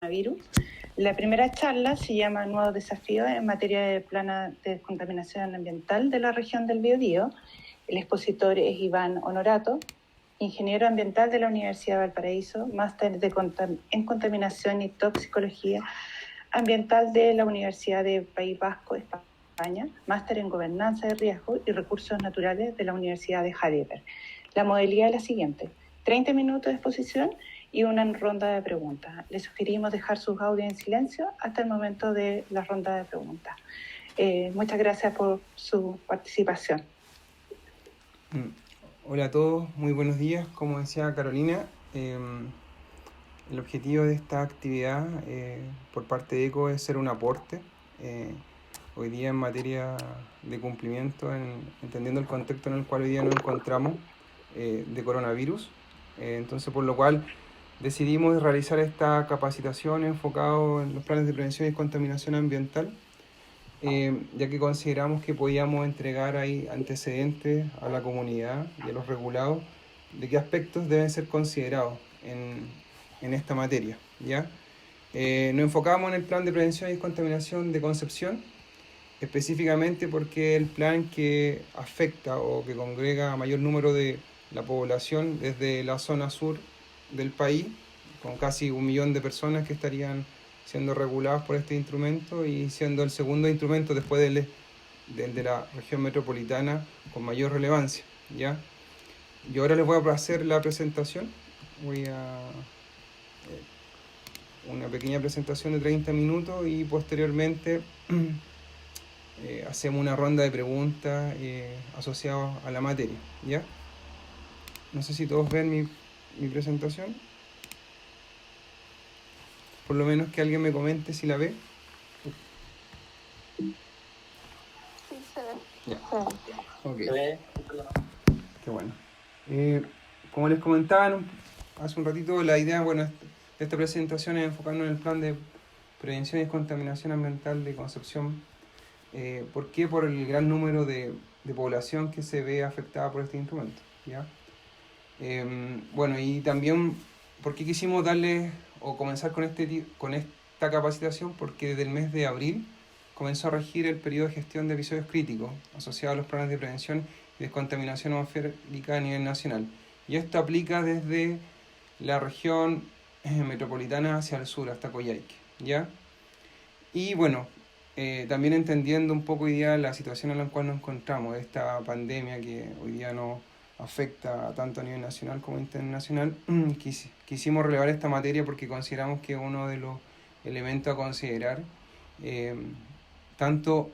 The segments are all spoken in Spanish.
coronavirus. La primera charla se llama Nuevos desafíos en materia de plana de descontaminación ambiental de la región del Biobío. El expositor es Iván Honorato, ingeniero ambiental de la Universidad de Valparaíso, máster en contaminación y toxicología ambiental de la Universidad de País Vasco, España, máster en gobernanza de riesgos y recursos naturales de la Universidad de Heidelberg. La modalidad es la siguiente: 30 minutos de exposición y una ronda de preguntas. Les sugerimos dejar sus audios en silencio hasta el momento de la ronda de preguntas. Muchas gracias por su participación. Hola a todos, muy buenos días. Como decía Carolina, el objetivo de esta actividad por parte de ECO es ser un aporte hoy día en materia de cumplimiento, entendiendo el contexto en el cual hoy día nos encontramos de coronavirus. Entonces, por lo cual decidimos realizar esta capacitación enfocada en los planes de prevención y contaminación ambiental, ya que consideramos que podíamos entregar ahí antecedentes a la comunidad y a los regulados de qué aspectos deben ser considerados en esta materia, ¿ya? Nos enfocamos en el plan de prevención y contaminación de Concepción, específicamente porque es el plan que afecta o que congrega a mayor número de la población desde la zona sur del país, con casi 1 millón de personas que estarían siendo reguladas por este instrumento y siendo el segundo instrumento después del de la región metropolitana con mayor relevancia, ¿ya? Yo ahora les voy a hacer la presentación. Voy a una pequeña presentación de 30 minutos y posteriormente hacemos una ronda de preguntas asociadas a la materia, ¿ya? No sé si todos ven mi presentación. Por lo menos que alguien me comente si la ve. Sí, se ve. Ya. Ok. Se ve. Qué bueno. Como les comentaba hace un ratito, la idea, bueno, de esta presentación es enfocarnos en el plan de prevención y descontaminación ambiental de Concepción. ¿Por qué? Por el gran número de población que se ve afectada por este instrumento, ¿ya? Bueno, y también, ¿por qué quisimos darles o comenzar con esta capacitación? Porque desde el mes de abril comenzó a regir el periodo de gestión de episodios críticos asociados a los planes de prevención y descontaminación atmosférica a nivel nacional. Y esto aplica desde la región metropolitana hacia el sur, hasta Coyhaique, ¿ya? Y bueno, también entendiendo un poco hoy día la situación en la cual nos encontramos, esta pandemia que hoy día nos afecta tanto a nivel nacional como internacional, quisimos relevar esta materia porque consideramos que es uno de los elementos a considerar, tanto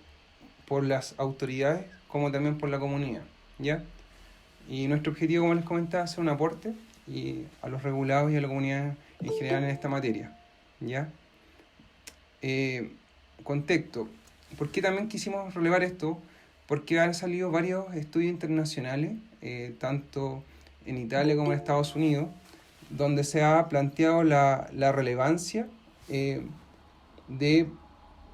por las autoridades como también por la comunidad, ¿ya? Y nuestro objetivo, como les comentaba, es hacer un aporte a los regulados y a la comunidad en general en esta materia, ¿ya? Contexto. ¿Por qué también quisimos relevar esto? Porque han salido varios estudios internacionales, tanto en Italia como en Estados Unidos, donde se ha planteado la relevancia de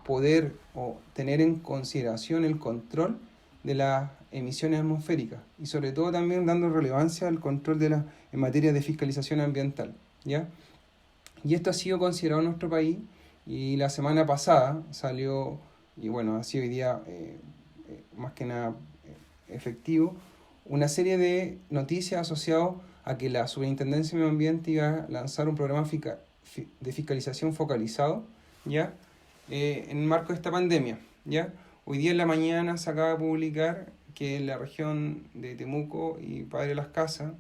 poder o tener en consideración el control de las emisiones atmosféricas y sobre todo también dando relevancia al control en materia de fiscalización ambiental, ¿ya? Y esto ha sido considerado en nuestro país y la semana pasada salió, y bueno, ha sido hoy día más que nada efectivo, una serie de noticias asociadas a que la Superintendencia de Medio Ambiente iba a lanzar un programa de fiscalización focalizado, ¿ya? En el marco de esta pandemia, ¿ya? Hoy día en la mañana se acaba de publicar que en la región de Temuco y Padre Las Casas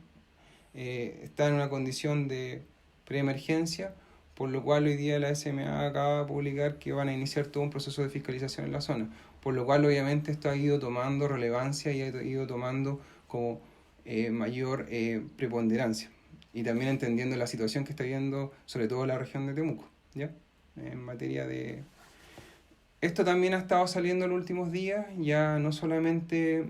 está en una condición de preemergencia, por lo cual hoy día la SMA acaba de publicar que van a iniciar todo un proceso de fiscalización en la zona, por lo cual obviamente esto ha ido tomando relevancia y ha ido tomando como mayor preponderancia, y también entendiendo la situación que está viviendo sobre todo la región de Temuco, ¿ya? En materia de... Esto también ha estado saliendo en los últimos días, ya no solamente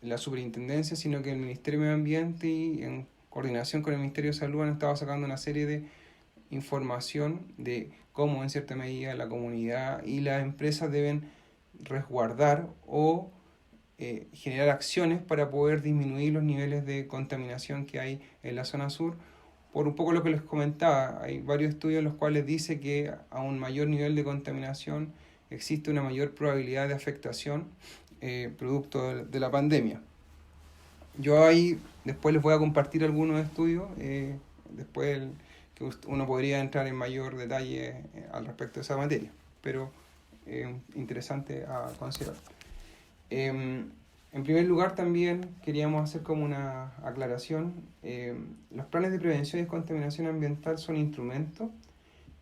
la superintendencia, sino que el Ministerio de Medio Ambiente y en coordinación con el Ministerio de Salud han estado sacando una serie de información de cómo en cierta medida la comunidad y las empresas deben resguardar o generar acciones para poder disminuir los niveles de contaminación que hay en la zona sur, por un poco lo que les comentaba. Hay varios estudios en los cuales dice que a un mayor nivel de contaminación existe una mayor probabilidad de afectación producto de la pandemia. Yo ahí después les voy a compartir algunos estudios, después que uno podría entrar en mayor detalle al respecto de esa materia, pero interesante a considerar. En primer lugar, también queríamos hacer como una aclaración. Los planes de prevención y descontaminación ambiental son instrumentos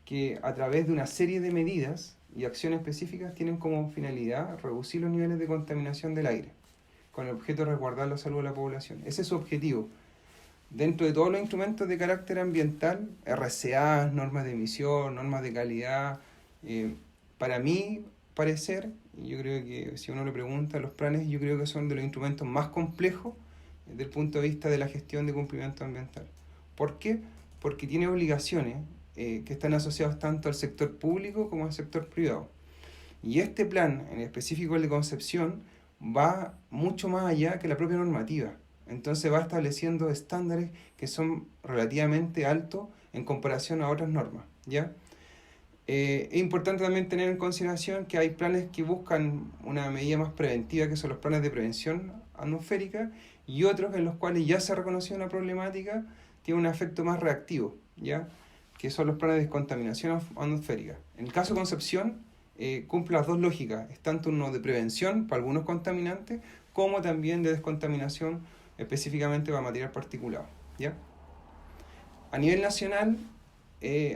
que a través de una serie de medidas y acciones específicas tienen como finalidad reducir los niveles de contaminación del aire, con el objeto de resguardar la salud de la población. Ese es su objetivo. Dentro de todos los instrumentos de carácter ambiental, RCA, normas de emisión, normas de calidad, para mí parecer, y yo creo que si uno le pregunta, los planes yo creo que son de los instrumentos más complejos desde el punto de vista de la gestión de cumplimiento ambiental. ¿Por qué? Porque tiene obligaciones que están asociadas tanto al sector público como al sector privado. Y este plan, en específico el de Concepción, va mucho más allá que la propia normativa. Entonces va estableciendo estándares que son relativamente altos en comparación a otras normas, ¿ya? Es importante también tener en consideración que hay planes que buscan una medida más preventiva, que son los planes de prevención atmosférica, y otros en los cuales ya se ha reconocido una problemática, tiene un efecto más reactivo, ¿ya? Que son los planes de descontaminación atmosférica. En el caso de Concepción, cumple las dos lógicas, es tanto uno de prevención para algunos contaminantes, como también de descontaminación específicamente para material particulado, ¿ya? A nivel nacional,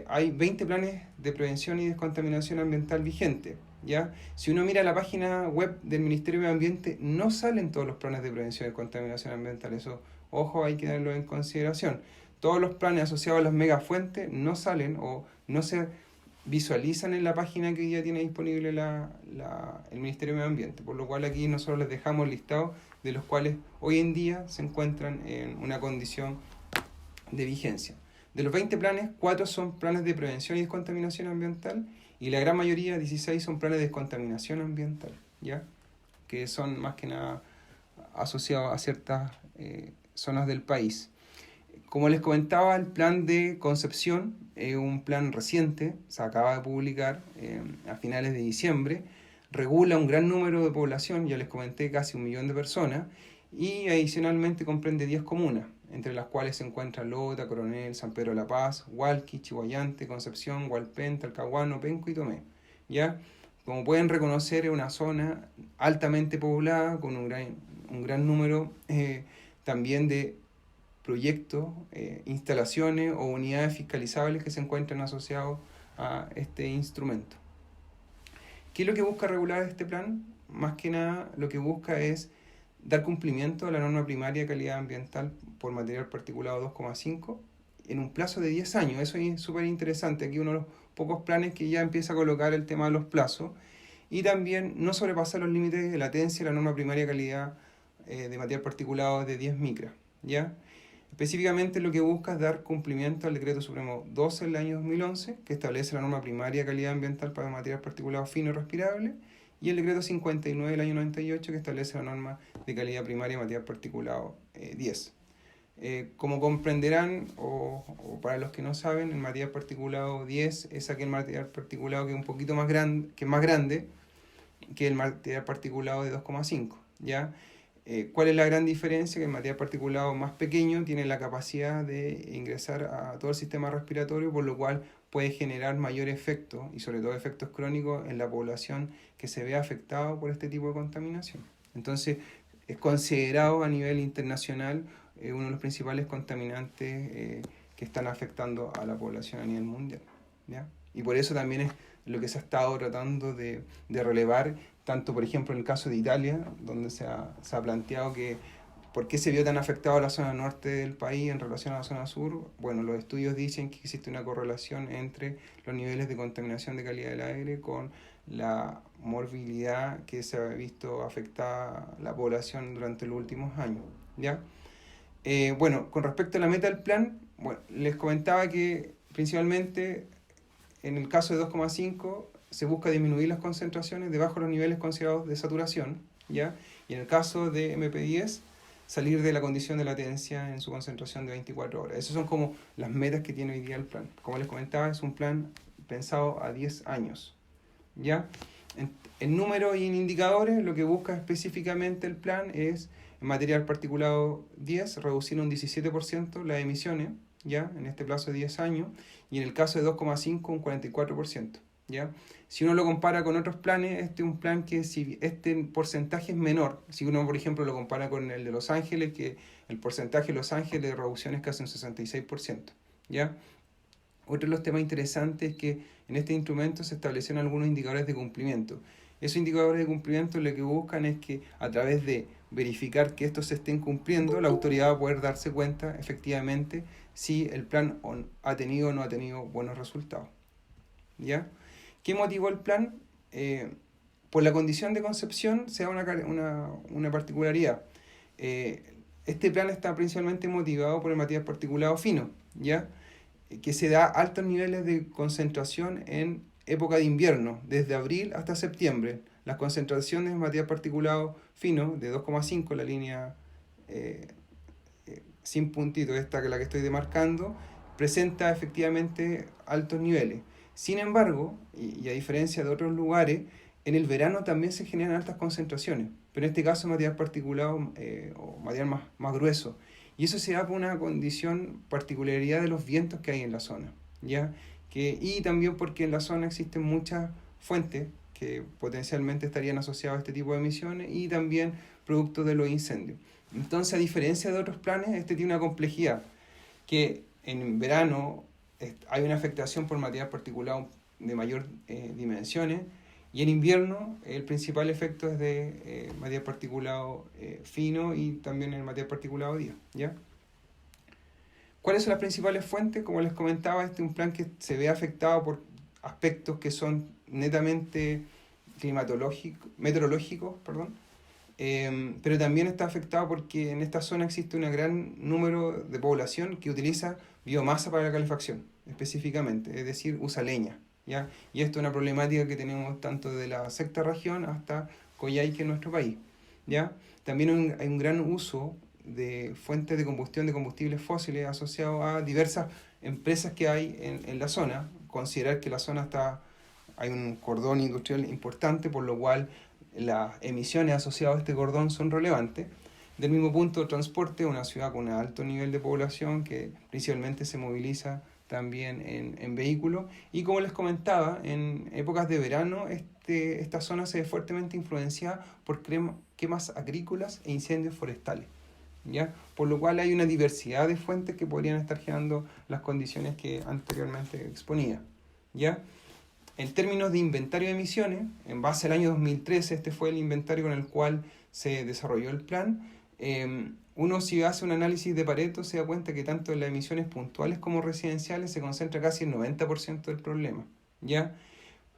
hay 20 planes de prevención y descontaminación ambiental vigentes, ¿ya? Si uno mira la página web del Ministerio de Medio Ambiente, no salen todos los planes de prevención y descontaminación ambiental. Eso, ojo, hay que tenerlo en consideración. Todos los planes asociados a las megafuentes no salen o no se visualizan en la página que ya tiene disponible el Ministerio de Medio Ambiente, por lo cual aquí nosotros les dejamos listados de los cuales hoy en día se encuentran en una condición de vigencia. De los 20 planes, 4 son planes de prevención y descontaminación ambiental y la gran mayoría, 16, son planes de descontaminación ambiental, ¿ya? Que son más que nada asociados a ciertas zonas del país. Como les comentaba, el plan de Concepción es un plan reciente, se acaba de publicar a finales de diciembre, regula un gran número de población, ya les comenté, casi 1 millón de personas, y adicionalmente comprende 10 comunas, entre las cuales se encuentran Lota, Coronel, San Pedro de la Paz, Hualqui, Chihuayante, Concepción, Hualpén, Talcahuano, Penco y Tomé, ¿ya? Como pueden reconocer, es una zona altamente poblada, con un gran número también de proyectos, instalaciones o unidades fiscalizables que se encuentran asociados a este instrumento. ¿Qué es lo que busca regular este plan? Más que nada, lo que busca es dar cumplimiento a la norma primaria de calidad ambiental por material particulado 2,5 en un plazo de 10 años. Eso es súper interesante. Aquí uno de los pocos planes que ya empieza a colocar el tema de los plazos. Y también no sobrepasar los límites de latencia de la norma primaria de calidad de material particulado de 10 micras, ¿ya? Específicamente lo que busca es dar cumplimiento al Decreto Supremo 12 del año 2011, que establece la norma primaria de calidad ambiental para material particulado fino y respirable, y el Decreto 59 del año 98, que establece la norma de calidad primaria de material particulado 10. Como comprenderán, o para los que no saben, el material particulado 10 es aquel material particulado que es un poquito más grande, que es más grande que el material particulado de 2,5, ¿ya? ¿Cuál es la gran diferencia? Que el material particulado más pequeño tiene la capacidad de ingresar a todo el sistema respiratorio, por lo cual puede generar mayor efecto, y sobre todo efectos crónicos en la población que se ve afectada por este tipo de contaminación. Entonces, es considerado a nivel internacional uno de los principales contaminantes que están afectando a la población a nivel mundial, ¿ya? Y por eso también es lo que se ha estado tratando de relevar, tanto por ejemplo en el caso de Italia, donde se ha planteado que por qué se vio tan afectado la zona norte del país en relación a la zona sur. Bueno, los estudios dicen que existe una correlación entre los niveles de contaminación de calidad del aire con la morbilidad que se ha visto afectada la población durante los últimos años, ¿ya? Bueno, con respecto a la meta del plan, bueno, les comentaba que principalmente en el caso de 2,5 se busca disminuir las concentraciones debajo de los niveles considerados de saturación, ¿ya? Y en el caso de MP10 salir de la condición de latencia en su concentración de 24 horas. Esas son como las metas que tiene hoy día el plan. Como les comentaba, es un plan pensado a 10 años. ¿Ya? En números y en indicadores, lo que busca específicamente el plan es, en materia del particulado 10, reducir un 17% las emisiones, ¿ya? En este plazo de 10 años, y en el caso de 2,5 un 44%. ¿Ya? Si uno lo compara con otros planes, este es un plan que si este porcentaje es menor, si uno por ejemplo lo compara con el de Los Ángeles, que el porcentaje de Los Ángeles de reducción es casi un 66%. ¿Ya? Otro de los temas interesantes es que en este instrumento se establecieron algunos indicadores de cumplimiento. Esos indicadores de cumplimiento lo que buscan es que a través de verificar que estos se estén cumpliendo, la autoridad va a poder darse cuenta efectivamente si el plan ha tenido o no ha tenido buenos resultados. ¿Ya? ¿Qué motivó el plan? Por la condición de concepción se da una particularidad. Este plan está principalmente motivado por el material particulado fino, ¿ya? Que se da altos niveles de concentración en época de invierno, desde abril hasta septiembre. Las concentraciones de material particulado fino, de 2,5, la línea sin puntito, esta que la que estoy demarcando, presenta efectivamente altos niveles. Sin embargo, y a diferencia de otros lugares, en el verano también se generan altas concentraciones, pero en este caso material particulado o material más grueso. Y eso se da por una particularidad de los vientos que hay en la zona, ¿ya? Y también porque en la zona existen muchas fuentes que potencialmente estarían asociadas a este tipo de emisiones y también producto de los incendios. Entonces, a diferencia de otros planes, este tiene una complejidad, que en verano hay una afectación por material particulado de mayor dimensiones, y en invierno el principal efecto es de material particulado fino y también el material particulado 10, ¿ya? ¿Cuáles son las principales fuentes? Como les comentaba, este es un plan que se ve afectado por aspectos que son netamente meteorológicos, pero también está afectado porque en esta zona existe un gran número de población que utiliza biomasa para la calefacción, específicamente, es decir, usa leña, ¿ya? Y esto es una problemática que tenemos tanto de la sexta región hasta Coyhaique en nuestro país, ¿ya? También hay un gran uso de fuentes de combustión de combustibles fósiles asociados a diversas empresas que hay en la zona. Considerar que la zona hay un cordón industrial importante, por lo cual las emisiones asociadas a este cordón son relevantes. Del mismo punto, transporte, una ciudad con un alto nivel de población que principalmente se moviliza también en vehículos. Y como les comentaba, en épocas de verano esta zona se ve fuertemente influenciada por quemas agrícolas e incendios forestales, ¿ya? Por lo cual hay una diversidad de fuentes que podrían estar generando las condiciones que anteriormente exponía, ¿ya? En términos de inventario de emisiones, en base al año 2013, este fue el inventario con el cual se desarrolló el plan. Uno, si hace un análisis de Pareto, se da cuenta que tanto en las emisiones puntuales como residenciales se concentra casi el 90% del problema, ¿ya?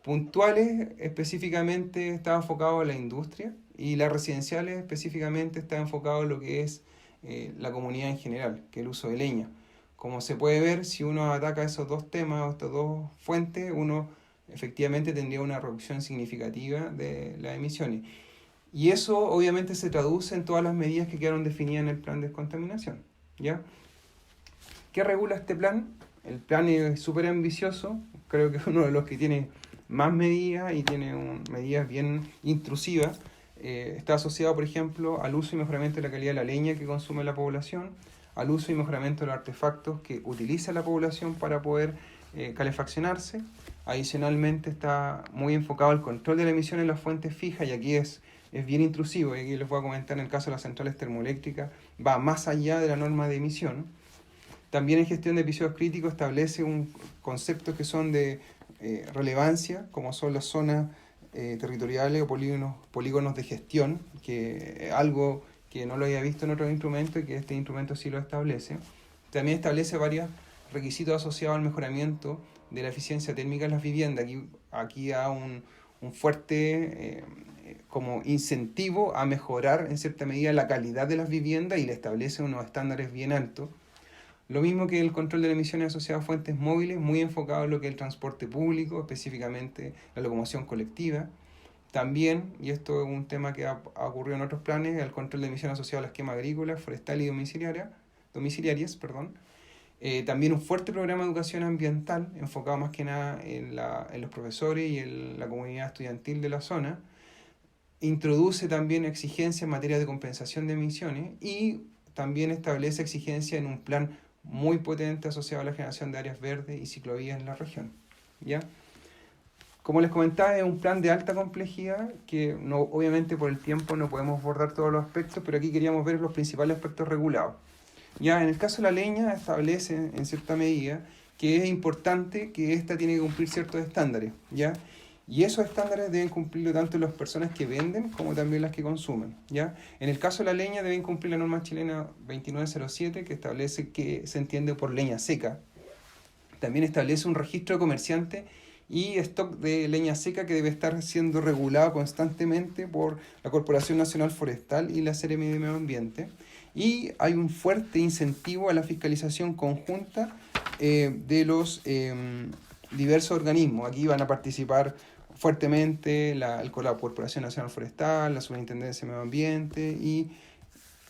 Puntuales específicamente está enfocado en la industria y las residenciales específicamente está enfocado en lo que es la comunidad en general, que es el uso de leña. Como se puede ver, si uno ataca esos dos temas, estas dos fuentes, uno efectivamente tendría una reducción significativa de las emisiones. Y eso obviamente se traduce en todas las medidas que quedaron definidas en el plan de descontaminación, ¿ya? ¿Qué regula este plan? El plan es súper ambicioso, creo que es uno de los que tiene más medidas y tiene medidas bien intrusivas. Está asociado, por ejemplo, al uso y mejoramiento de la calidad de la leña que consume la población, al uso y mejoramiento de los artefactos que utiliza la población para poder calefaccionarse. Adicionalmente está muy enfocado al control de la emisión en las fuentes fijas, y aquí es bien intrusivo, y aquí les voy a comentar en el caso de las centrales termoeléctricas, va más allá de la norma de emisión. También en gestión de episodios críticos establece un conceptos que son de relevancia, como son las zonas territoriales o polígonos de gestión, que es algo que no lo había visto en otros instrumentos y que este instrumento sí lo establece. También establece varios requisitos asociados al mejoramiento de la eficiencia térmica en las viviendas. Aquí da un fuerte como incentivo a mejorar en cierta medida la calidad de las viviendas y le establece unos estándares bien altos. Lo mismo que el control de las emisiones asociadas a fuentes móviles, muy enfocado en lo que es el transporte público, específicamente la locomoción colectiva. También, y esto es un tema que ha ocurrido en otros planes, el control de emisiones asociado a la esquema agrícola, forestal y domiciliarias. También un fuerte programa de educación ambiental, enfocado más que nada en los profesores y en la comunidad estudiantil de la zona. Introduce también exigencias en materia de compensación de emisiones y también establece exigencias en un plan muy potente asociado a la generación de áreas verdes y ciclovías en la región, ¿ya? Como les comentaba, es un plan de alta complejidad que no, obviamente por el tiempo no podemos abordar todos los aspectos, pero aquí queríamos ver los principales aspectos regulados. Ya en el caso de la leña establece en cierta medida que es importante que ésta tiene que cumplir ciertos estándares, ¿ya? Y esos estándares deben cumplirlo tanto las personas que venden como también las que consumen, ¿ya? En el caso de la leña deben cumplir la norma chilena 2907, que establece que se entiende por leña seca. También establece un registro de comerciantes y stock de leña seca que debe estar siendo regulado constantemente por la Corporación Nacional Forestal y la Seremi de Medio Ambiente. Y hay un fuerte incentivo a la fiscalización conjunta de los diversos organismos. Aquí van a participar fuertemente la Corporación Nacional Forestal, la Superintendencia de Medio Ambiente y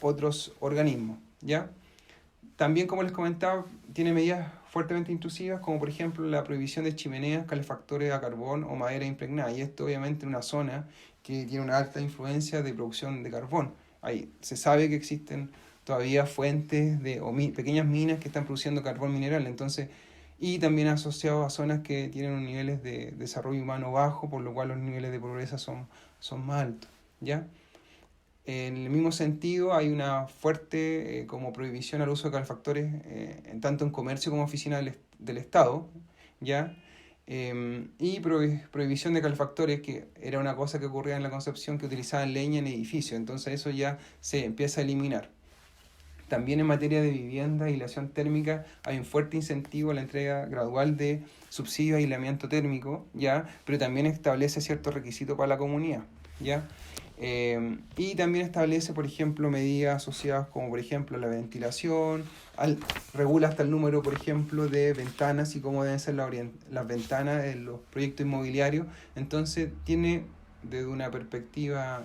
otros organismos, ¿ya? También, como les comentaba, tiene medidas fuertemente intrusivas, como por ejemplo la prohibición de chimeneas, calefactores a carbón o madera impregnada. Y esto obviamente en una zona que tiene una alta influencia de producción de carbón. Ahí se sabe que existen todavía fuentes pequeñas minas que están produciendo carbón mineral. Entonces, y también asociado a zonas que tienen unos niveles de desarrollo humano bajo, por lo cual los niveles de pobreza son más altos, ¿ya? En el mismo sentido, hay una fuerte como prohibición al uso de calefactores tanto en comercio como oficina del Estado, ¿ya? Y prohibición de calefactores, que era una cosa que ocurría en la Concepción, que utilizaban leña en edificios, entonces eso ya se empieza a eliminar. También en materia de vivienda y aislación térmica hay un fuerte incentivo a la entrega gradual de subsidios de aislamiento térmico, ¿ya? Pero también establece ciertos requisitos para la comunidad, ¿ya? Y también establece, por ejemplo, medidas asociadas como, por ejemplo, la ventilación, regula hasta el número, por ejemplo, de ventanas y cómo deben ser las ventanas en los proyectos inmobiliarios. Entonces, tiene desde una perspectiva,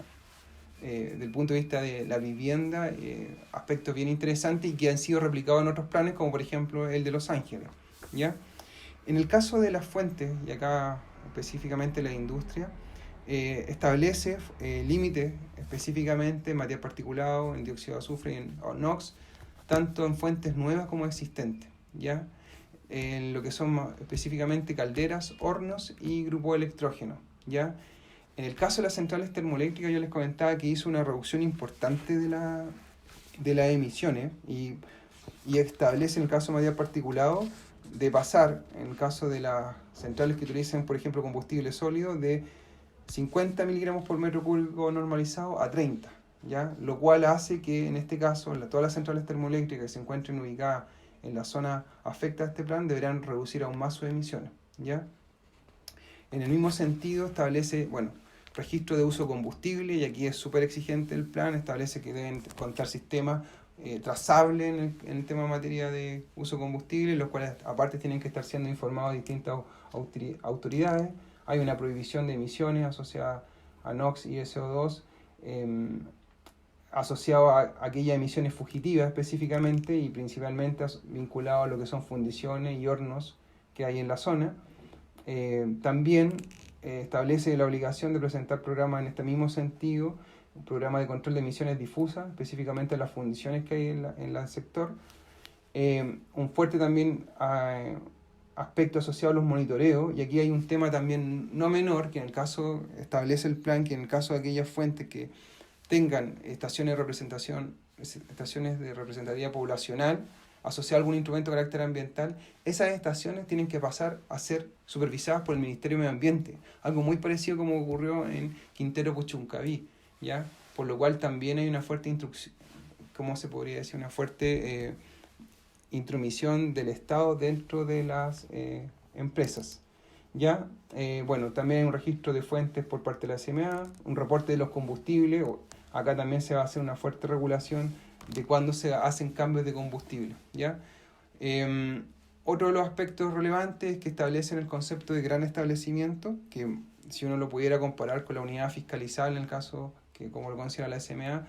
del punto de vista de la vivienda, aspectos bien interesantes y que han sido replicados en otros planes, como por ejemplo el de Los Ángeles, ¿ya? En el caso de las fuentes, y acá específicamente la industria, establece límites específicamente en materia particulado, en dióxido de azufre y en NOx, tanto en fuentes nuevas como existentes, ¿ya? En lo que son específicamente calderas, hornos y grupos electrógenos, ¿ya? En el caso de las centrales termoeléctricas, yo les comentaba que hizo una reducción importante de las emisiones y establece en el caso de materia particulado de pasar, en el caso de las centrales que utilizan, por ejemplo, combustible sólido, de 50 miligramos por metro cúbico normalizado a 30, ¿ya? Lo cual hace que en este caso todas las centrales termoeléctricas que se encuentren ubicadas en la zona afecta a este plan deberán reducir aún más sus emisiones, ¿ya? En el mismo sentido establece, bueno, registro de uso de combustible, y aquí es súper exigente el plan, establece que deben contar sistemas trazables en el tema de materia de uso de combustible, los cuales aparte tienen que estar siendo informados a distintas autoridades. Hay una prohibición de emisiones asociadas a NOx y SO2, asociado a aquellas emisiones fugitivas específicamente y principalmente vinculado a lo que son fundiciones y hornos que hay en la zona. También establece la obligación de presentar programas en este mismo sentido, un programa de control de emisiones difusas, específicamente las fundiciones que hay en el sector. Un fuerte también aspecto asociado a los monitoreos, y aquí hay un tema también no menor, que en el caso, establece el plan, que en el caso de aquellas fuentes que tengan estaciones de representatividad poblacional, asociado a algún instrumento de carácter ambiental, esas estaciones tienen que pasar a ser supervisadas por el Ministerio de Medio Ambiente, algo muy parecido como ocurrió en Quintero Puchuncaví, ¿ya? Por lo cual también hay una fuerte intromisión del Estado dentro de las empresas, ¿ya? Bueno, también hay un registro de fuentes por parte de la CMA, un reporte de los combustibles. Acá también se va a hacer una fuerte regulación de cuándo se hacen cambios de combustible, ¿ya? Otro de los aspectos relevantes es que establecen el concepto de gran establecimiento, que si uno lo pudiera comparar con la unidad fiscalizable en el caso que como lo considera la SMA,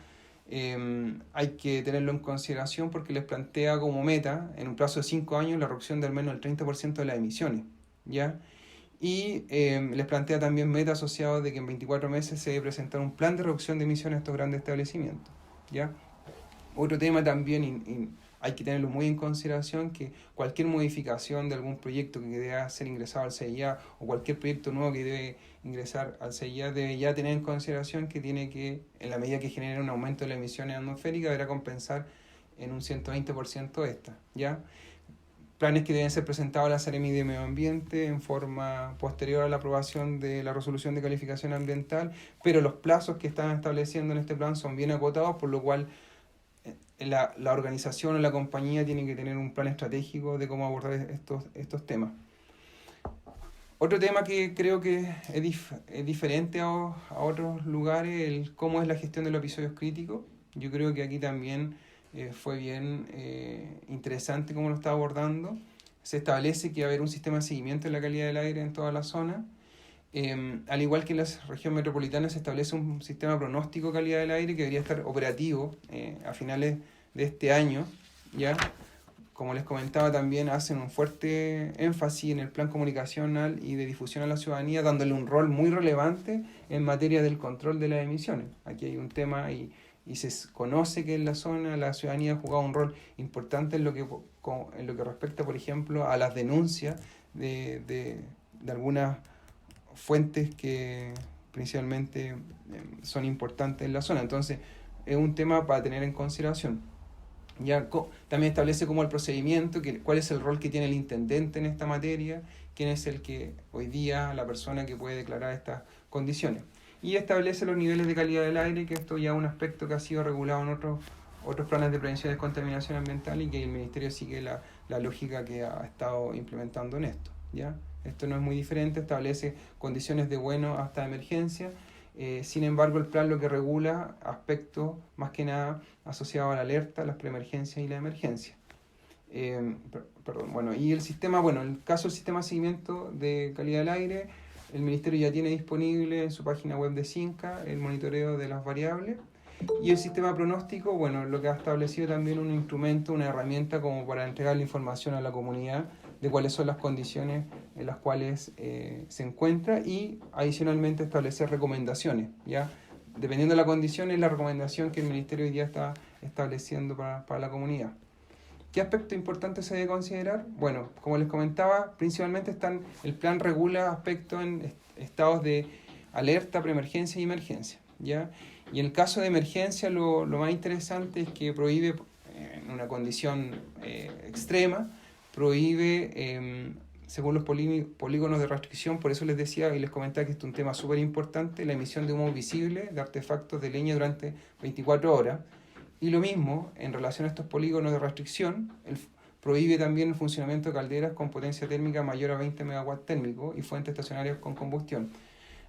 hay que tenerlo en consideración porque les plantea como meta, en un plazo de 5 años, la reducción de al menos el 30% de las emisiones, ¿ya? Y les plantea también meta asociado de que en 24 meses se debe presentar un plan de reducción de emisiones a estos grandes establecimientos, ¿ya? Otro tema también, hay que tenerlo muy en consideración, que cualquier modificación de algún proyecto que deba ser ingresado al CIA o cualquier proyecto nuevo que debe ingresar al CIA debe ya tener en consideración que tiene que, en la medida que genere un aumento de las emisiones atmosféricas, deberá compensar en un 120% esta, ¿ya? Planes que deben ser presentados a la Seremi de Medio Ambiente en forma posterior a la aprobación de la resolución de calificación ambiental, pero los plazos que están estableciendo en este plan son bien acotados, por lo cual la organización o la compañía tiene que tener un plan estratégico de cómo abordar estos temas. Otro tema que creo que es diferente a otros lugares, cómo es la gestión de los episodios críticos. Yo creo que aquí también fue bien interesante cómo lo está abordando. Se establece que va a haber un sistema de seguimiento de la calidad del aire en toda la zona. Al igual que en la región metropolitana se establece un sistema pronóstico de calidad del aire que debería estar operativo a finales de este año, ¿ya? Como les comentaba, también hacen un fuerte énfasis en el plan comunicacional y de difusión a la ciudadanía, dándole un rol muy relevante en materia del control de las emisiones. Aquí hay un tema y se conoce que en la zona la ciudadanía ha jugado un rol importante en lo que respecta, por ejemplo, a las denuncias de algunas fuentes que principalmente son importantes en la zona. Entonces, es un tema para tener en consideración. Ya también establece como el procedimiento, cuál es el rol que tiene el intendente en esta materia, quién es el que hoy día, la persona que puede declarar estas condiciones. Y establece los niveles de calidad del aire, que esto ya es un aspecto que ha sido regulado en otros planes de prevención de contaminación ambiental y que el Ministerio sigue la lógica que ha estado implementando en esto, ¿ya? Esto no es muy diferente, establece condiciones de bueno hasta emergencia. Sin embargo, el plan lo que regula aspectos más que nada asociados a la alerta, las preemergencias y la emergencia. Y el sistema, en el caso del sistema de seguimiento de calidad del aire, el Ministerio ya tiene disponible en su página web de CINCA el monitoreo de las variables. Y el sistema pronóstico, lo que ha establecido también un instrumento, una herramienta como para entregar la información a la comunidad de cuáles son las condiciones en las cuales se encuentra y adicionalmente establecer recomendaciones, ¿ya? Dependiendo de la condición es la recomendación que el Ministerio hoy día está estableciendo para la comunidad. ¿Qué aspecto importante se debe considerar? Bueno, como les comentaba, principalmente el plan regula aspectos en estados de alerta, preemergencia y emergencia, ¿ya? Y en el caso de emergencia lo más interesante es que prohíbe, en una condición extrema, prohíbe, según los polígonos de restricción, por eso les decía y les comentaba que esto es un tema súper importante, la emisión de humo visible de artefactos de leña durante 24 horas. Y lo mismo, en relación a estos polígonos de restricción, prohíbe también el funcionamiento de calderas con potencia térmica mayor a 20 megawatts térmicos y fuentes estacionarias con combustión.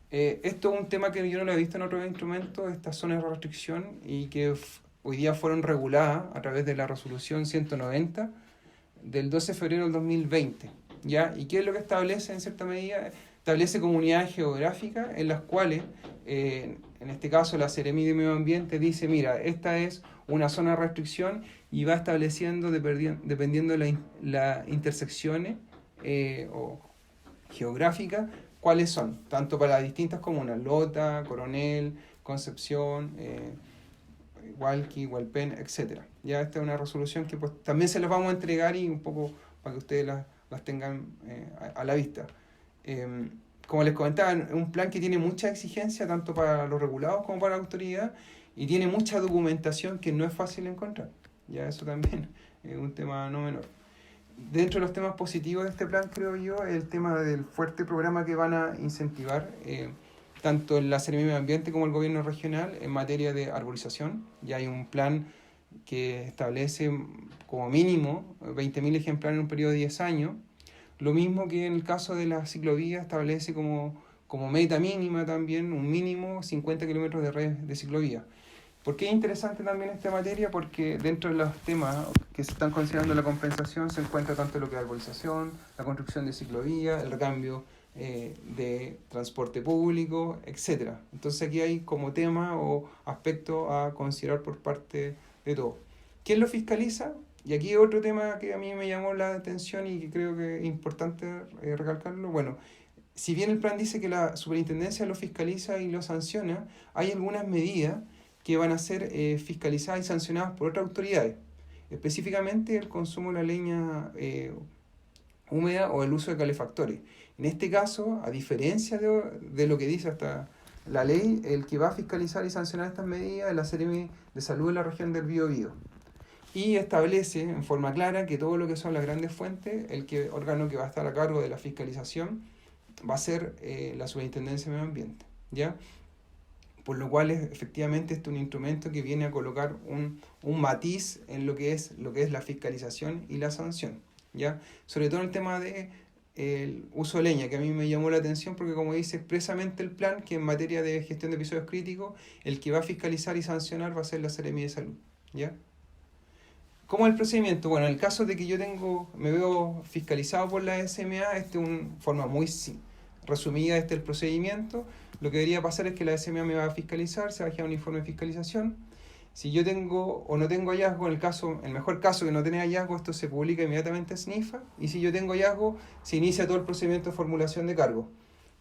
Esto es un tema que yo no lo he visto en otros instrumentos, estas zonas de restricción, y que hoy día fueron reguladas a través de la resolución 190 del 12 de febrero del 2020, ¿ya? ¿Y qué es lo que establece en cierta medida? Establece comunidades geográficas en las cuales, en este caso la Seremi de Medio Ambiente dice, mira, esta es una zona de restricción y va estableciendo, dependiendo de las intersecciones o geográficas, cuáles son, tanto para las distintas comunas, Lota, Coronel, Concepción, Hualqui, Hualpén, etc. Ya esta es una resolución que pues, también se las vamos a entregar y un poco para que ustedes las tengan a la vista. Como les comentaba, es un plan que tiene mucha exigencia tanto para los regulados como para la autoridad y tiene mucha documentación que no es fácil de encontrar. Ya eso también es un tema no menor. Dentro de los temas positivos de este plan, creo yo, es el tema del fuerte programa que van a incentivar tanto la Seremi de Medio Ambiente como el gobierno regional en materia de arborización. Ya hay un plan que establece como mínimo 20.000 ejemplares en un periodo de 10 años. Lo mismo que en el caso de la ciclovía establece como meta mínima también un mínimo 50 kilómetros de red de ciclovía. ¿Por qué es interesante también esta materia? Porque dentro de los temas que se están considerando la compensación se encuentra tanto lo que es arborización, la construcción de ciclovías, el recambio de transporte público, etc. Entonces aquí hay como tema o aspecto a considerar por parte de todos. ¿Quién lo fiscaliza? Y aquí otro tema que a mí me llamó la atención y que creo que es importante recalcarlo. Bueno, si bien el plan dice que la superintendencia lo fiscaliza y lo sanciona, hay algunas medidas que van a ser fiscalizadas y sancionadas por otras autoridades. Específicamente el consumo de la leña húmeda o el uso de calefactores. En este caso, a diferencia de lo que dice hasta la ley, el que va a fiscalizar y sancionar estas medidas es la Seremi de Salud de la región del Biobío. Y establece en forma clara que todo lo que son las grandes fuentes, órgano que va a estar a cargo de la fiscalización va a ser la Superintendencia de Medio Ambiente, ¿ya? Por lo cual efectivamente este es un instrumento que viene a colocar un matiz en lo que es la fiscalización y la sanción, ¿ya? Sobre todo en el tema de el uso de leña, que a mí me llamó la atención porque como dice expresamente el plan, que en materia de gestión de episodios críticos, el que va a fiscalizar y sancionar va a ser la Seremi de Salud, ¿ya? ¿Cómo es el procedimiento? Bueno, en el caso de que yo me veo fiscalizado por la SMA, es una forma muy resumida, este es el procedimiento. Lo que debería pasar es que la SMA me va a fiscalizar, se va a generar un informe de fiscalización. Si yo tengo o no tengo hallazgo, en el mejor caso que no tenga hallazgo, esto se publica inmediatamente en SNIFA, y si yo tengo hallazgo, se inicia todo el procedimiento de formulación de cargo.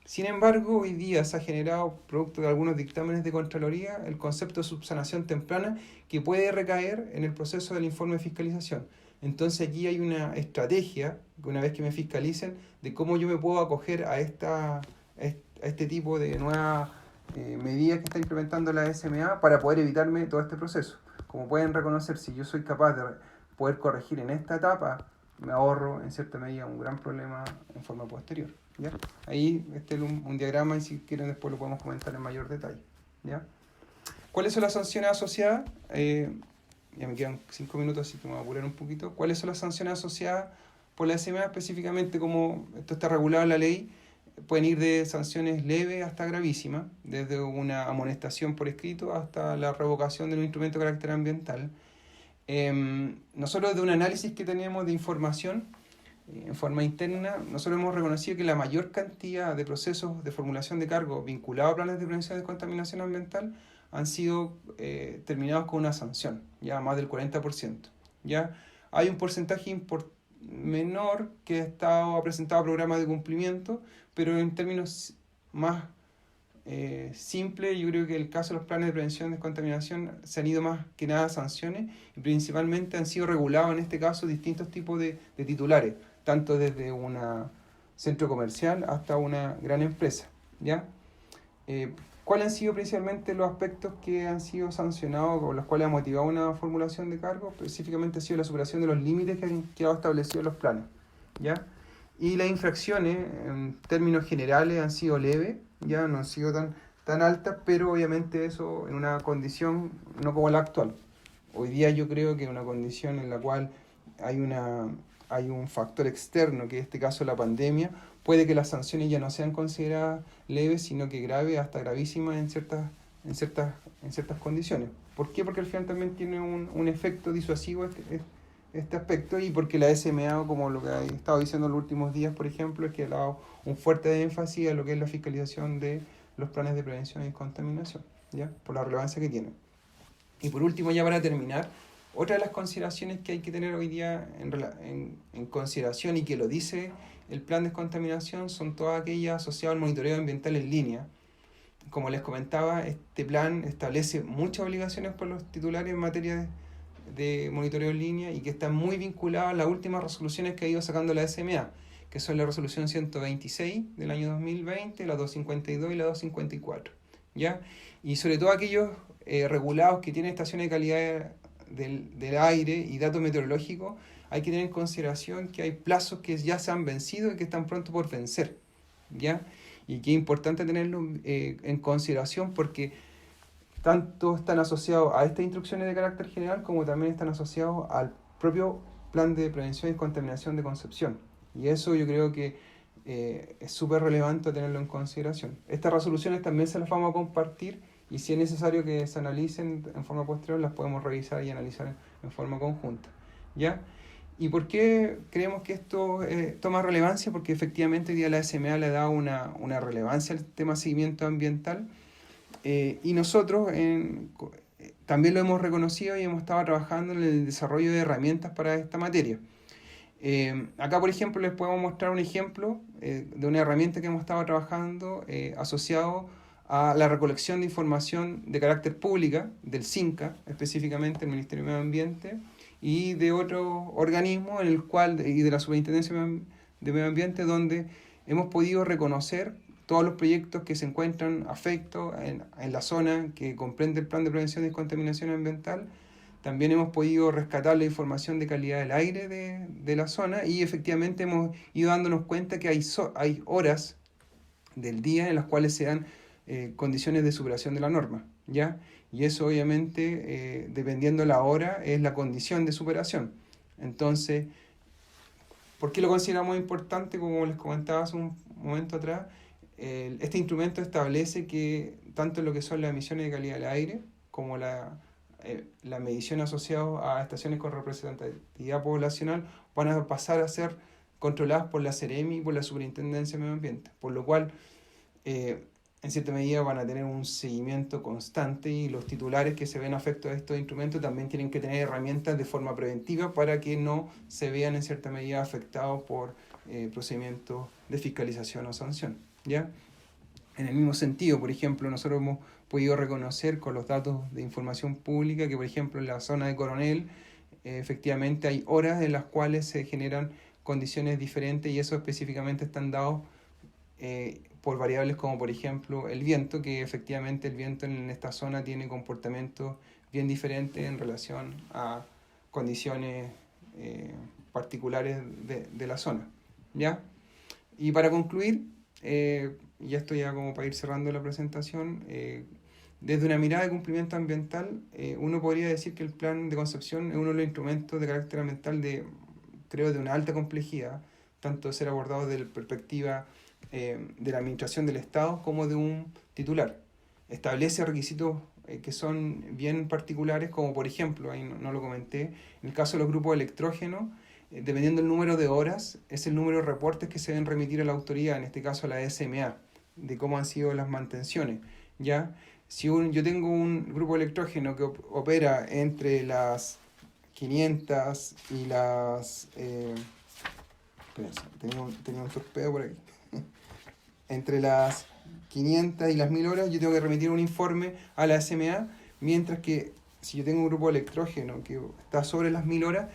Sin embargo, hoy día se ha generado, producto de algunos dictámenes de Contraloría, el concepto de subsanación temprana que puede recaer en el proceso del informe de fiscalización. Entonces aquí hay una estrategia, una vez que me fiscalicen, de cómo yo me puedo acoger a este tipo de nuevas medidas que está implementando la SMA para poder evitarme todo este proceso. Como pueden reconocer, si yo soy capaz de poder corregir en esta etapa, me ahorro en cierta medida un gran problema en forma posterior, ¿ya? Ahí este es un diagrama y si quieren después lo podemos comentar en mayor detalle, ¿ya? ¿Cuáles son las sanciones asociadas? Ya me quedan 5 minutos, así que me voy a apurar un poquito. ¿Cuáles son las sanciones asociadas por la SMA? Específicamente, como esto está regulado en la ley, pueden ir de sanciones leves hasta gravísimas, desde una amonestación por escrito hasta la revocación de un instrumento de carácter ambiental. Nosotros, de un análisis que tenemos de información en forma interna, nosotros hemos reconocido que la mayor cantidad de procesos de formulación de cargos vinculados a planes de prevención de contaminación ambiental han sido terminados con una sanción, ya más del 40%. ¿Ya? Hay un porcentaje menor que ha presentado programas de cumplimiento, pero en términos más simple, yo creo que el caso de los planes de prevención de contaminación se han ido más que nada a sanciones y principalmente han sido regulados en este caso distintos tipos de titulares, tanto desde un centro comercial hasta una gran empresa, ¿ya? ¿Cuáles han sido principalmente los aspectos que han sido sancionados o los cuales han motivado una formulación de cargo? Específicamente ha sido la superación de los límites que han quedado establecidos en los planes, ¿ya? Y las infracciones, en términos generales, han sido leves, ya no han sido tan altas, pero obviamente eso en una condición no como la actual. Hoy día yo creo que una condición en la cual hay un factor externo, que en este caso la pandemia, puede que las sanciones ya no sean consideradas leves, sino que graves hasta gravísimas en ciertas condiciones. ¿Por qué? Porque al final también tiene un efecto disuasivo este aspecto, y porque la SMA, como lo que he estado diciendo en los últimos días, por ejemplo, es que ha dado un fuerte énfasis a lo que es la fiscalización de los planes de prevención y contaminación, ¿ya? Por la relevancia que tienen. Y por último, ya para terminar, otra de las consideraciones que hay que tener hoy día en consideración, y que lo dice el plan de descontaminación, son todas aquellas asociadas al monitoreo ambiental en línea. Como les comentaba, este plan establece muchas obligaciones por los titulares en materia de monitoreo en línea y que están muy vinculadas a las últimas resoluciones que ha ido sacando la SMA, que son la resolución 126 del año 2020, la 252 y la 254, ¿ya? Y sobre todo aquellos regulados que tienen estaciones de calidad del aire y datos meteorológicos, hay que tener en consideración que hay plazos que ya se han vencido y que están pronto por vencer, ¿ya? Y que es importante tenerlo en consideración porque tanto están asociados a estas instrucciones de carácter general como también están asociados al propio plan de prevención y contaminación de Concepción. Y eso yo creo que es súper relevante tenerlo en consideración. Estas resoluciones también se las vamos a compartir y si es necesario que se analicen en forma posterior, las podemos revisar y analizar en forma conjunta, ¿ya? ¿Y por qué creemos que esto toma relevancia? Porque efectivamente hoy día la SMA le da una relevancia al tema de seguimiento ambiental, y nosotros también lo hemos reconocido y hemos estado trabajando en el desarrollo de herramientas para esta materia. Acá, por ejemplo, les podemos mostrar un ejemplo de una herramienta que hemos estado trabajando asociado a la recolección de información de carácter pública, del CINCA, específicamente el Ministerio de Medio Ambiente, y de otro organismo y de la Superintendencia de Medio Ambiente, donde hemos podido reconocer todos los proyectos que se encuentran afectos en la zona que comprende el Plan de Prevención y Descontaminación Ambiental. También hemos podido rescatar la información de calidad del aire de la zona, y efectivamente hemos ido dándonos cuenta que hay horas del día en las cuales se dan condiciones de superación de la norma, ¿ya? Y eso obviamente, dependiendo de la hora, es la condición de superación. Entonces, ¿por qué lo consideramos importante? Como les comentaba hace un momento atrás, este instrumento establece que tanto lo que son las emisiones de calidad del aire como la medición asociada a estaciones con representatividad poblacional van a pasar a ser controladas por la Seremi y por la Superintendencia de Medio Ambiente, por lo cual en cierta medida van a tener un seguimiento constante, y los titulares que se ven afectos a estos instrumentos también tienen que tener herramientas de forma preventiva para que no se vean en cierta medida afectados por procedimientos de fiscalización o sanción, ¿ya? En el mismo sentido, por ejemplo, nosotros hemos podido reconocer con los datos de información pública que, por ejemplo, en la zona de Coronel, efectivamente hay horas en las cuales se generan condiciones diferentes, y eso específicamente están dados por variables como, por ejemplo, el viento, que efectivamente el viento en esta zona tiene comportamientos bien diferentes en relación a condiciones particulares de la zona, ¿ya? Y para concluir, ya estoy ya como para ir cerrando la presentación, desde una mirada de cumplimiento ambiental, uno podría decir que el plan de concepción es uno de los instrumentos de carácter ambiental creo, de una alta complejidad, tanto de ser abordado desde la perspectiva de la administración del Estado como de un titular. Establece requisitos que son bien particulares, como por ejemplo, ahí no lo comenté, en el caso de los grupos electrógenos, dependiendo del número de horas, es el número de reportes que se deben remitir a la autoridad, en este caso a la SMA, de cómo han sido las mantenciones, ¿ya? Si yo tengo un grupo electrógeno que opera entre las 500 y las... tenía un torpedo por aquí. Entre las 500 y las 1000 horas yo tengo que remitir un informe a la SMA, mientras que si yo tengo un grupo electrógeno que está sobre las 1000 horas,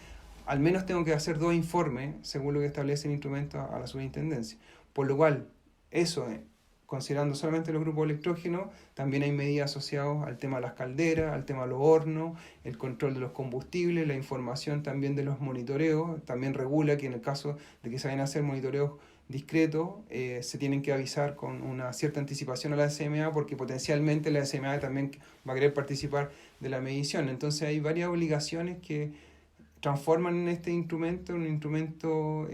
al menos tengo que hacer 2 informes, según lo que establece el instrumento, a la superintendencia. Por lo cual, eso, considerando solamente los grupos electrógenos, también hay medidas asociadas al tema de las calderas, al tema de los hornos, el control de los combustibles, la información también de los monitoreos. También regula que en el caso de que se vayan a hacer monitoreos discretos, se tienen que avisar con una cierta anticipación a la SMA, porque potencialmente la SMA también va a querer participar de la medición. Entonces hay varias obligaciones que transforman en este instrumento un instrumento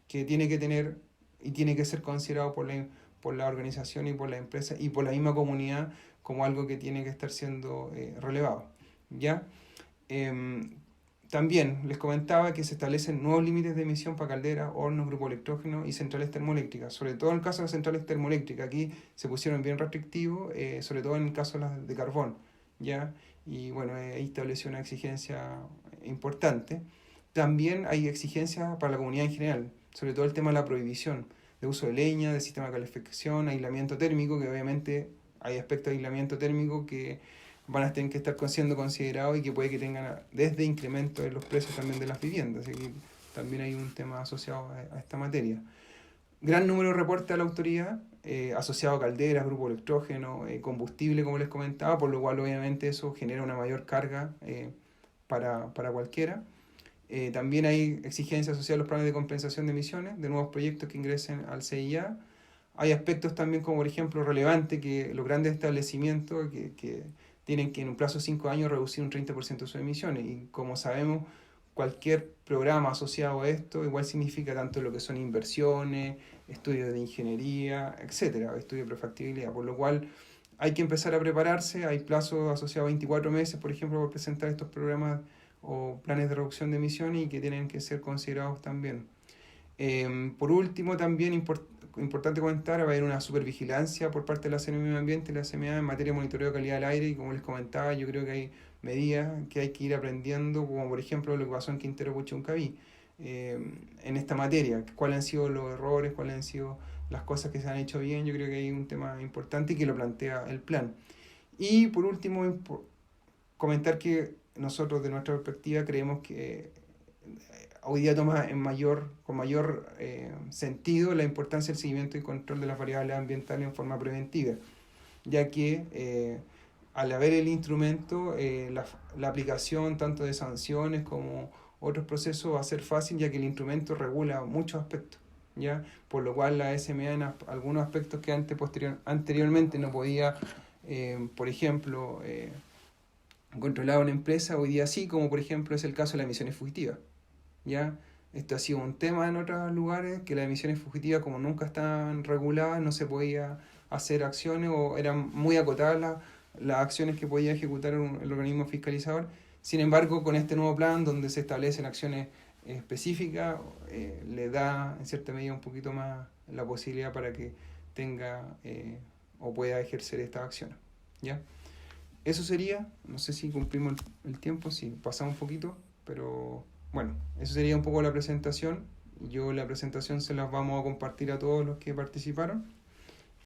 que tiene que tener y tiene que ser considerado por la organización y por la empresa y por la misma comunidad como algo que tiene que estar siendo relevado, ¿ya? También les comentaba que se establecen nuevos límites de emisión para calderas, hornos, grupos electrógenos y centrales termoeléctricas. Sobre todo en el caso de las centrales termoeléctricas, aquí se pusieron bien restrictivos, sobre todo en el caso de las de carbón, ¿ya? Y bueno, ahí estableció una exigencia importante. También hay exigencias para la comunidad en general, sobre todo el tema de la prohibición de uso de leña, de sistema de calefacción, aislamiento térmico, que obviamente hay aspectos de aislamiento térmico que van a tener que estar siendo considerados y que puede que tengan desde incremento de los precios también de las viviendas. Así que también hay un tema asociado a esta materia. Gran número de reportes a la autoridad, asociado a calderas, grupo electrógeno, combustible, como les comentaba, por lo cual obviamente eso genera una mayor carga para cualquiera. También hay exigencias asociadas a los planes de compensación de emisiones de nuevos proyectos que ingresen al CIA. Hay aspectos también como, por ejemplo, relevante que los grandes establecimientos que tienen que en un plazo de 5 años reducir un 30% de sus emisiones. Y como sabemos, cualquier programa asociado a esto igual significa tanto lo que son inversiones, estudios de ingeniería, etcétera, estudios de prefactibilidad. Por lo cual hay que empezar a prepararse. Hay plazos asociados a 24 meses, por ejemplo, para presentar estos programas o planes de reducción de emisiones y que tienen que ser considerados también. Por último, también importante comentar, va a haber una supervigilancia por parte de la CNM Medio Ambiente y la CMA en materia de monitoreo de calidad del aire, y como les comentaba, yo creo que hay medidas que hay que ir aprendiendo, como por ejemplo lo que pasó en Quintero Puchuncaví, en esta materia, cuáles han sido los errores, cuáles han sido las cosas que se han hecho bien. Yo creo que hay un tema importante y que lo plantea el plan. Y por último, comentar que nosotros de nuestra perspectiva creemos que hoy día toma con mayor sentido la importancia del seguimiento y control de las variables ambientales en forma preventiva, ya que al haber el instrumento, la aplicación tanto de sanciones como otros procesos va a ser fácil, ya que el instrumento regula muchos aspectos, ¿ya? Por lo cual la SMA en algunos aspectos que anteriormente no podía, por ejemplo, controlar una empresa, hoy día sí, como por ejemplo es el caso de las emisiones fugitivas, ¿ya? Esto ha sido un tema en otros lugares, que las emisiones fugitivas, como nunca están reguladas, no se podía hacer acciones o eran muy acotadas las acciones que podía ejecutar el organismo fiscalizador. Sin embargo, con este nuevo plan, donde se establecen acciones específicas, le da en cierta medida un poquito más la posibilidad para que tenga o pueda ejercer estas acciones, ¿ya? Eso sería, no sé si cumplimos el tiempo, si pasamos un poquito, pero bueno, eso sería un poco la presentación. Yo la presentación se las vamos a compartir a todos los que participaron.